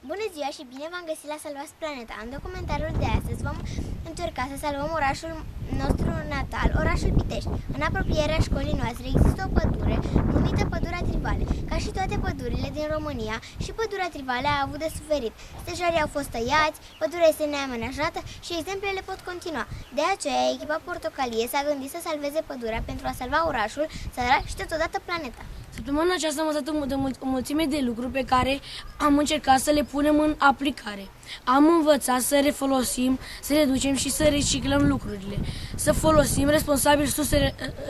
Bună ziua și bine v-am găsit la Salvați Planeta! În documentarul de astăzi vom încerca să salvăm orașul nostru natal, orașul Pitești. În apropierea școlii noastre există o pădure numită Pădurea Trivale. Ca și toate pădurile din România, și Pădurea Trivale a avut de suferit. Stejarii au fost tăiați, pădurea este neamenajată și exemplele pot continua. De aceea, echipa Portocalie s-a gândit să salveze pădurea pentru a salva orașul, țara și totodată planeta. Săptămâna aceasta am învățat o mulțime de lucruri pe care am încercat să le punem în aplicare. Am învățat să refolosim, să reducem și să reciclăm lucrurile, să folosim responsabil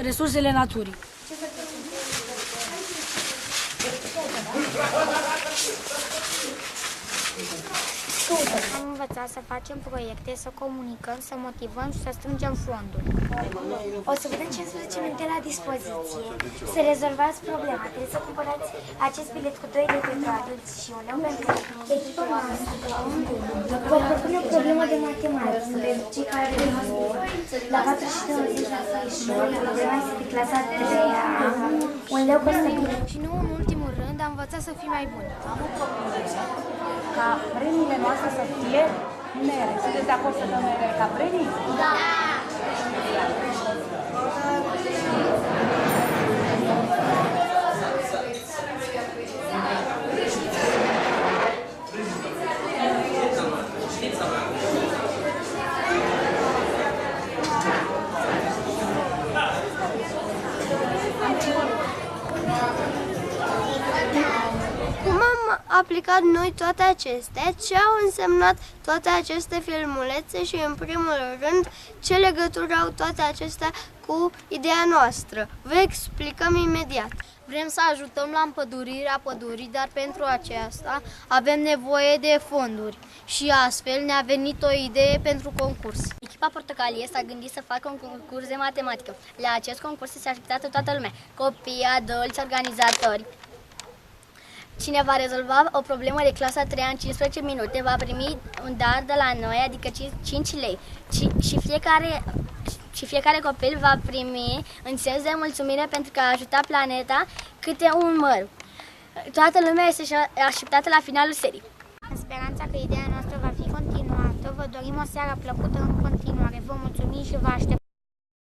resursele naturii. Am învățat să facem proiecte, să comunicăm, să motivăm și să strângem fonduri. O să vă dăm 15 minute la dispoziție să rezolvați problema. Trebuie să cumpărați acest bilet cu 2 lei pentru adulți și 1 leu pentru echipa noastră. Vă propun o problemă de matematică pentru cei care vor la 4 și 20 la făișori. Problema este de clasa 3-a. 1 leu costă bilet. Și nu în ultimul rând am învățat să fim mai buni. Ca premiile noastre să fie mere. Sunteți de acord să dăm mere ca premii? Da! Cum am aplicat noi toate acestea, ce au însemnat toate aceste filmulețe și, în primul rând, ce legătură au toate acestea cu ideea noastră? Vă explicăm imediat. Vrem să ajutăm la împădurirea pădurii, dar pentru aceasta avem nevoie de fonduri și astfel ne-a venit o idee pentru concurs. Echipa Portocalie s-a gândit să facă un concurs de matematică. La acest concurs se așteptată toată lumea, copii, adulți, organizatori. Cine va rezolva o problemă de clasa 3 în 15 minute va primi un dar de la noi, adică 5 lei. Și fiecare copil va primi, în sens de mulțumire pentru că a ajutat planeta, câte un măr. Toată lumea este așteptată la finalul serii. În speranța că ideea noastră va fi continuată, vă dorim o seară plăcută în continuare. Vă mulțumim și vă așteptăm.